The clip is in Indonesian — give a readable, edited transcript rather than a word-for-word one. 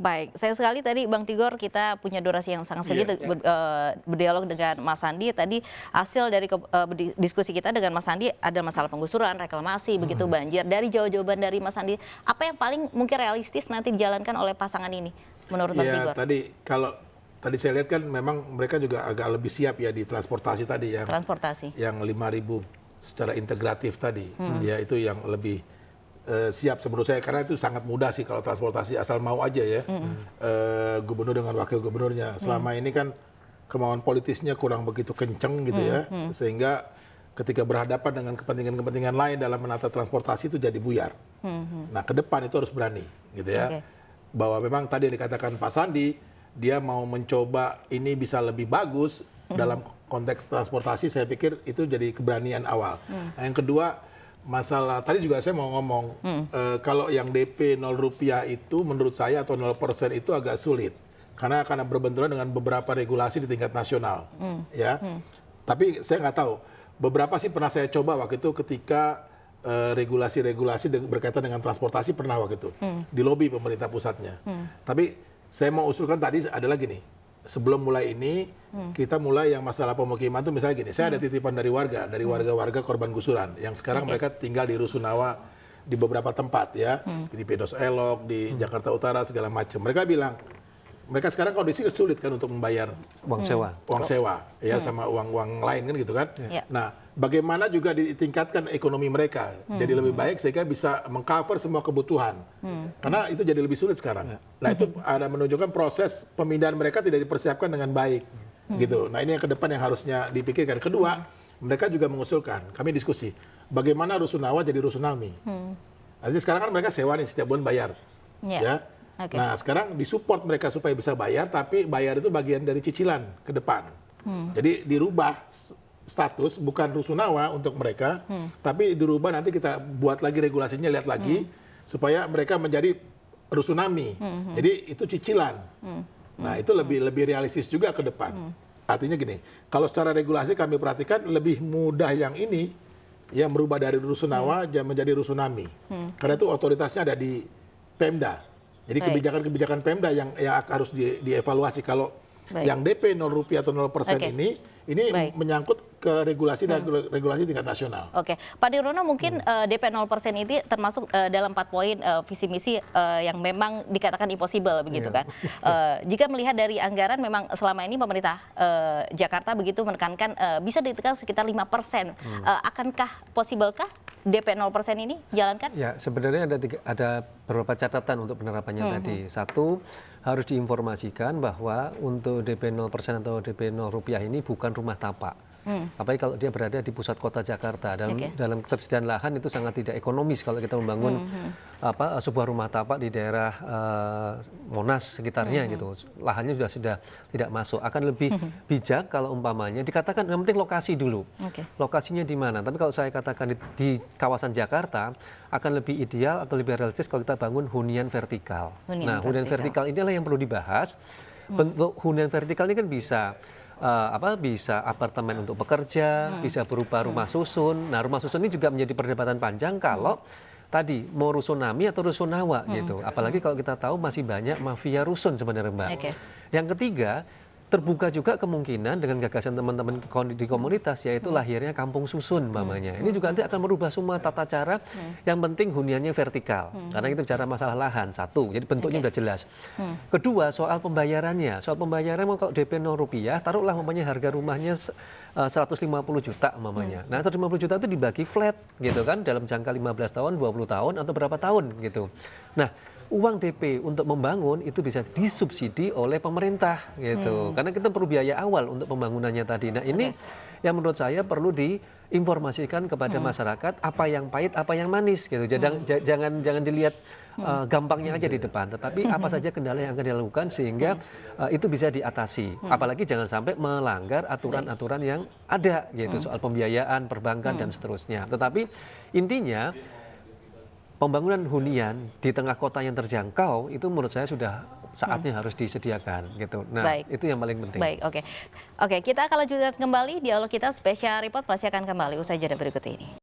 Baik, sayang sekali tadi Bang Tigor kita punya durasi yang sangat sedikit berdialog dengan Mas Sandi. Tadi hasil dari diskusi kita dengan Mas Sandi ada masalah penggusuran, reklamasi, begitu banjir. Dari jawaban dari Mas Sandi, apa yang paling mungkin realistis nanti dijalankan oleh pasangan ini menurut Bang Tigor? Tadi saya lihat kan memang mereka juga agak lebih siap ya di transportasi tadi ya. Transportasi. Yang 5.000 secara integratif tadi, ya itu yang lebih siap menurut saya, karena itu sangat mudah sih kalau transportasi asal mau aja ya. Gubernur dengan wakil gubernurnya selama ini kan kemauan politisnya kurang begitu kenceng gitu ya, sehingga ketika berhadapan dengan kepentingan-kepentingan lain dalam menata transportasi itu jadi buyar. Nah ke depan itu harus berani gitu ya, bahwa memang tadi yang dikatakan Pak Sandi, dia mau mencoba ini bisa lebih bagus dalam konteks transportasi. Saya pikir itu jadi keberanian awal. Nah, yang kedua, masalah tadi juga saya mau ngomong, kalau yang DP 0 rupiah itu menurut saya atau 0% itu agak sulit karena akan berbenturan dengan beberapa regulasi di tingkat nasional, ya. Tapi saya nggak tahu, beberapa sih pernah saya coba waktu itu ketika regulasi-regulasi berkaitan dengan transportasi pernah waktu itu di lobi pemerintah pusatnya. Tapi saya mau usulkan tadi adalah gini. Sebelum mulai ini, kita mulai yang masalah pemukiman itu misalnya gini, saya ada titipan dari warga-warga korban gusuran, yang sekarang mereka tinggal di Rusunawa di beberapa tempat ya, di Pedos Elok, di Jakarta Utara, segala macam. Mereka bilang, mereka sekarang kondisi sulit kan untuk membayar uang sewa, ya sama uang lain kan gitu kan. Nah, bagaimana juga ditingkatkan ekonomi mereka, jadi lebih baik sehingga bisa mengcover semua kebutuhan, karena itu jadi lebih sulit sekarang. Nah itu ada menunjukkan proses pemindahan mereka tidak dipersiapkan dengan baik, gitu. Nah ini yang ke depan yang harusnya dipikirkan. Kedua, mereka juga mengusulkan, kami diskusi, bagaimana Rusunawa jadi Rusunami. Artinya sekarang kan mereka sewa nih setiap bulan bayar, ya. Nah sekarang disupport mereka supaya bisa bayar, tapi bayar itu bagian dari cicilan ke depan. Jadi dirubah status bukan Rusunawa untuk mereka, tapi dirubah nanti kita buat lagi regulasinya, lihat lagi supaya mereka menjadi Rusunami. Jadi itu cicilan. Nah itu lebih realistis juga ke depan. Artinya gini, kalau secara regulasi kami perhatikan lebih mudah yang ini, ya merubah dari Rusunawa menjadi Rusunami. Karena itu otoritasnya ada di Pemda. Jadi kebijakan-kebijakan Pemda yang harus dievaluasi. Kalau yang DP 0 rupiah atau 0% ini menyangkut ke regulasi dan regulasi tingkat nasional. Pak Nirwono, mungkin DP 0% ini termasuk dalam 4 poin visi misi yang memang dikatakan impossible begitu kan. Jika melihat dari anggaran, memang selama ini pemerintah Jakarta begitu menekankan bisa ditekan sekitar 5%. Akankah possible-kah DP 0% ini jalankan? Ya, sebenarnya ada beberapa catatan untuk penerapannya tadi. Satu, harus diinformasikan bahwa untuk DP 0% atau DP 0 rupiah ini bukan rumah tapak. Apalagi kalau dia berada di pusat kota Jakarta, dalam ketersediaan lahan itu sangat tidak ekonomis kalau kita membangun sebuah rumah tapak di daerah Monas sekitarnya gitu. Lahannya sudah tidak masuk. Akan lebih bijak kalau umpamanya dikatakan yang penting lokasi dulu. Lokasinya di mana? Tapi kalau saya katakan di kawasan Jakarta akan lebih ideal atau lebih realistis kalau kita bangun hunian vertikal. Hunian vertikal inilah yang perlu dibahas. Bentuk hunian vertikal ini kan bisa bisa apartemen untuk pekerja, bisa berupa rumah susun. Nah, rumah susun ini juga menjadi perdebatan panjang kalau tadi mau Rusunami atau Rusunawa gitu. Apalagi kalau kita tahu masih banyak mafia rusun sebenarnya, Mbak. Yang ketiga, terbuka juga kemungkinan dengan gagasan teman-teman di komunitas, yaitu lahirnya kampung susun mamanya. Ini juga nanti akan merubah semua tata cara, yang penting huniannya vertikal. Karena kita bicara masalah lahan, satu, jadi bentuknya udah jelas. Kedua, soal pembayarannya. Soal pembayaran, kalau DP 0 rupiah, taruhlah mamanya harga rumahnya 150 juta mamanya. Nah 150 juta itu dibagi flat gitu kan, dalam jangka 15 tahun, 20 tahun, atau berapa tahun gitu. Nah, uang DP untuk membangun itu bisa disubsidi oleh pemerintah gitu. Karena kita perlu biaya awal untuk pembangunannya tadi. Nah ini yang menurut saya perlu diinformasikan kepada masyarakat apa yang pahit, apa yang manis gitu. Jangan dilihat gampangnya aja di depan, tetapi apa saja kendala yang akan dilakukan sehingga itu bisa diatasi. Apalagi jangan sampai melanggar aturan-aturan yang ada gitu, soal pembiayaan, perbankan dan seterusnya. Tetapi intinya pembangunan hunian di tengah kota yang terjangkau itu menurut saya sudah saatnya harus disediakan gitu. Nah, itu yang paling penting. Oke, kita akan lanjutkan kembali dialog kita. Spesial Report masih akan kembali usai jeda berikut ini.